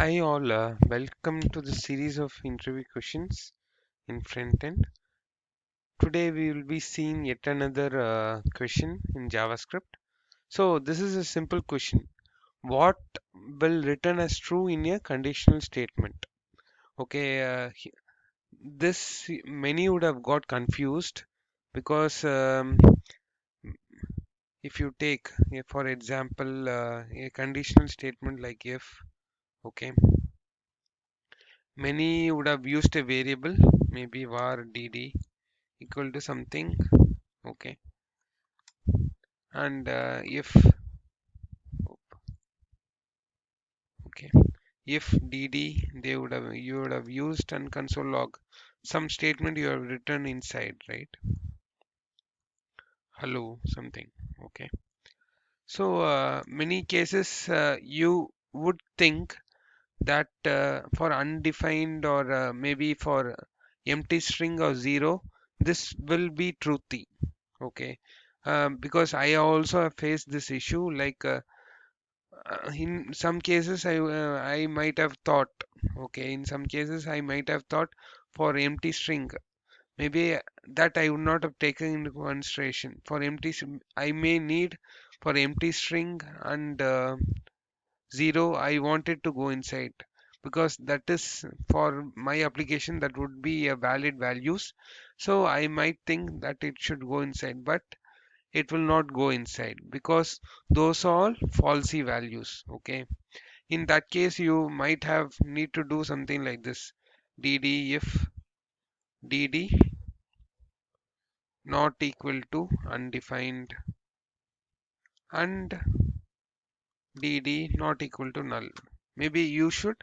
Hi all, welcome to the series of interview questions in frontend. Today we will be seeing yet another question in JavaScript. So this is a simple question. What will return as true in a conditional statement? Okay, this many would have got confused because if you take, for example, a conditional statement like if, okay, many would have used a variable, maybe var dd equal to something, okay, and if, okay, if dd they would have you would have used and console log some statement you have written inside, right? Hello something, okay. So many cases you would think that for undefined or maybe for empty string or zero, this will be truthy, okay. Because I also have faced this issue, like in some cases I might have thought, okay, in some cases I might have thought for empty string, maybe that I would not have taken into consideration. For I may need for empty string and zero I wanted to go inside, because that is for my application that would be a valid values, so I might think that it should go inside, but it will not go inside because those are all falsy values, okay. In that case you might have need to do something like this: dd if dd not equal to undefined and dd not equal to null. Maybe you should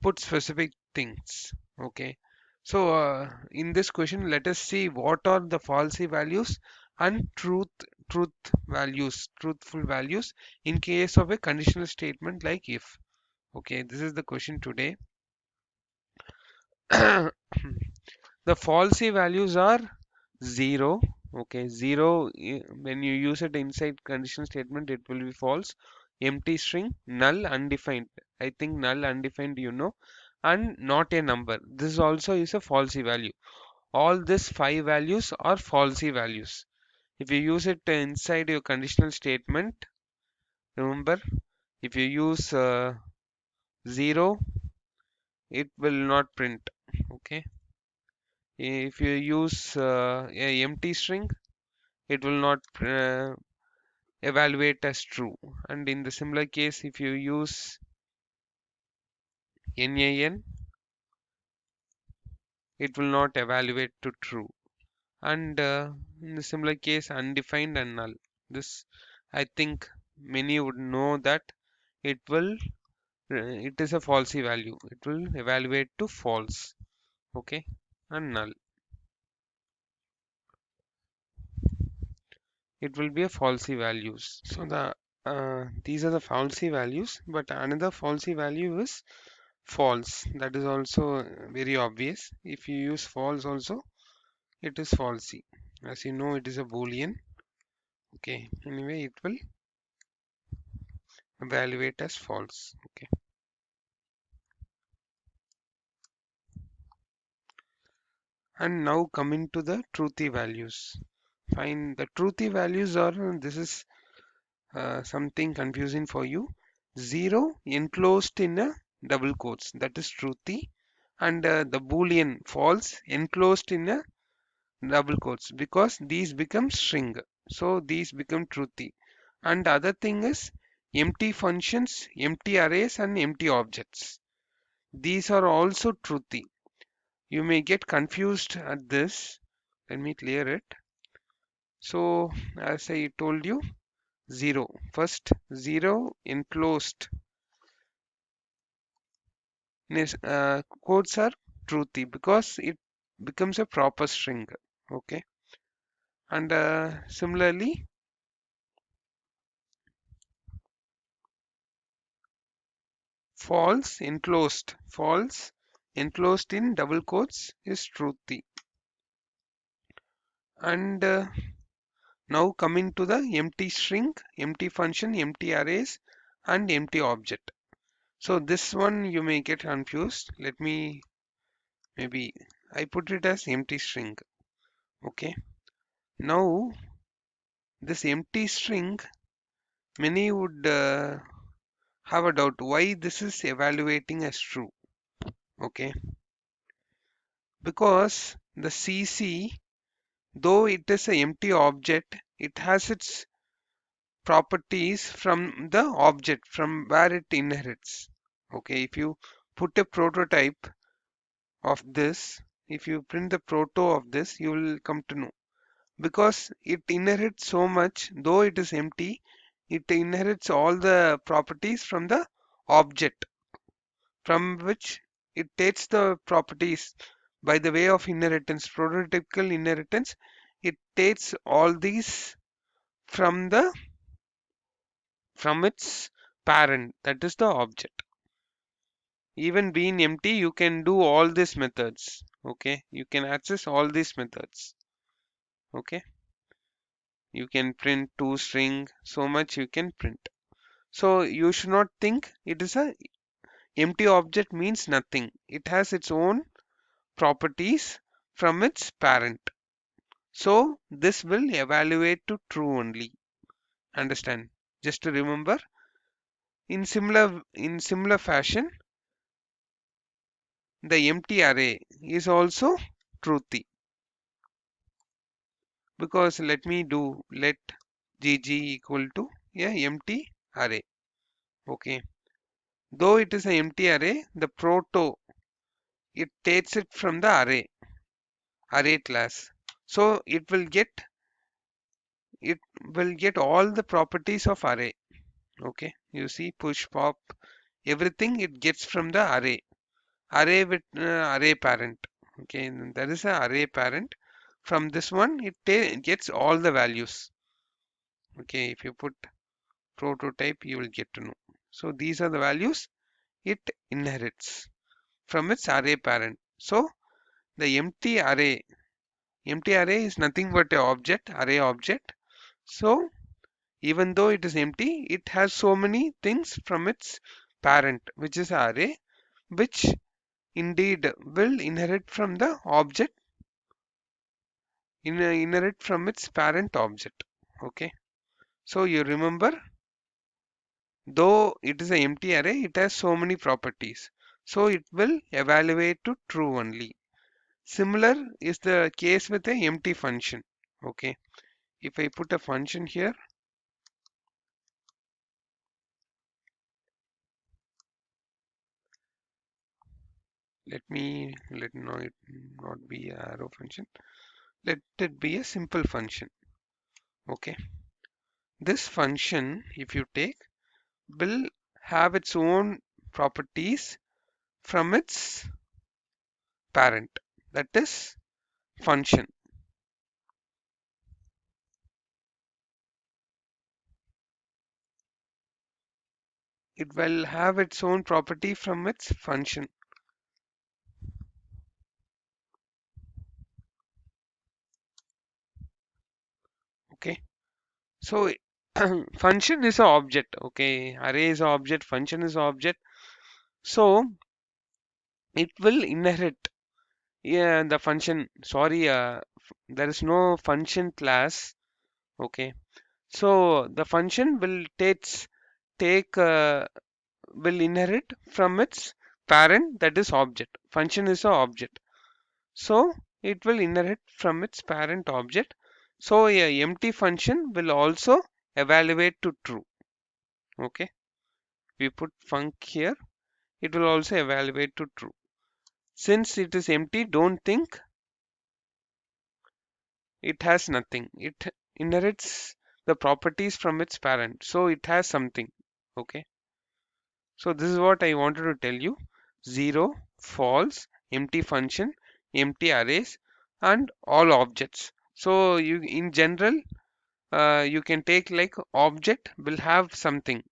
put specific things, okay. So in this question let us see what are the falsy values and truthful values in case of a conditional statement like if, okay. This is the question today. The falsy values are 0, okay. 0, when you use it inside conditional statement it will be false. Empty string, null, undefined, I think null undefined, and not a number, this also is a falsy value. All these 5 values are falsy values. If you use it inside your conditional statement, remember, if you use 0, it will not print, okay. If you use a empty string, it will not evaluate as true. And in the similar case, if you use nan, it will not evaluate to true. And in the similar case, undefined and null, this I think many would know that it will it is a falsy value, it will evaluate to false, okay, and null, it will be a falsy values. So these are the falsy values, but another falsy value is false. That is also very obvious. If you use false also, it is falsy. As you know, it is a boolean. Okay. Anyway, it will evaluate as false. Okay. And now coming to the truthy values. Fine. The truthy values are, this is something confusing for you. 0 enclosed in a double quotes, that is truthy, and the boolean false enclosed in a double quotes, because these become string, so these become truthy. And the other thing is empty functions, empty arrays and empty objects, these are also truthy. You may get confused at this, let me clear it. So as I told you, 0 first, 0 enclosed quotes are truthy because it becomes a proper string, okay. And similarly, false enclosed in double quotes is truthy. And now coming to the empty string, empty function, empty arrays and empty object. So this one you may get confused. Let me maybe I put it as empty string. Okay. Now this empty string, many would have a doubt why this is evaluating as true. Okay. Because the CC, though it is an empty object, it has its properties from the object from where it inherits. Okay, if you put a prototype of this, if you print the proto of this, you will come to know. Because it inherits so much, though it is empty, it inherits all the properties from the object from which it takes the properties by the way of inheritance, prototypical inheritance. It takes all these from the from its parent, that is the object. Even being empty, you can do all these methods. Okay, you can access all these methods. Okay, you can print to string, so much you can print. So you should not think it is a empty object means nothing. It has its own properties from its parent. So this will evaluate to true only. Understand? Just to remember, in similar fashion, the empty array is also truthy. Because let gg equal to a empty array. Okay. Though it is an empty array, the proto, it takes it from the array class. So it will get all the properties of array. Okay. You see push pop everything it gets from the array with array parent. Okay, and there is an array parent. From this one it gets all the values. Okay, if you put prototype you will get to know. So these are the values it inherits from its array parent. So the empty array is nothing but a array object. So even though it is empty, it has so many things from its parent, which is array, which indeed will inherit from the object, inherit from its parent object. Okay. So you remember, though it is an empty array, it has so many properties. So it will evaluate to true only. Similar is the case with a empty function. Okay. If I put a function here, let it not be a arrow function. Let it be a simple function. Okay. This function, if you take, will have its own properties from its parent. That is function. It will have its own property from its function. Okay. So function is an object. Okay. Array is an object. Function is an object. So it will inherit. Yeah, the function. Sorry, there is no function class. Okay. So the function will take will inherit from its parent, that is object. Function is an object. So it will inherit from its parent object. So a empty function will also evaluate to true. Okay. We put func here. It will also evaluate to true. Since it is empty, don't think it has nothing. It inherits the properties from its parent. So it has something. Okay. So this is what I wanted to tell you. 0, false, empty function, empty arrays, and all objects. So you in general, you can take like object will have something.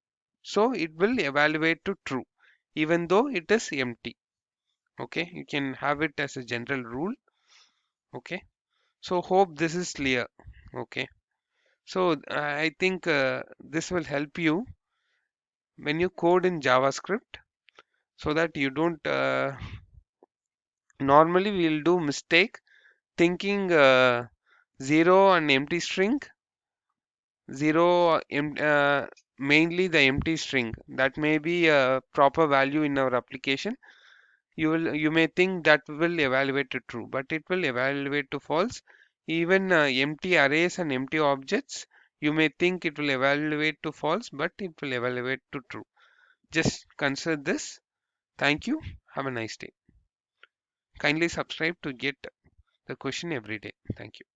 So it will evaluate to true, even though it is empty. Okay, you can have it as a general rule. Okay, so hope this is clear. Okay, so I think this will help you when you code in JavaScript. so that you don't normally we'll do mistake thinking 0 and empty string, 0 mainly the empty string that may be a proper value in our application. You may think that will evaluate to true, but it will evaluate to false. Even empty arrays and empty objects, you may think it will evaluate to false, but it will evaluate to true. Just consider this. Thank you. Have a nice day. Kindly subscribe to get the question every day. Thank you.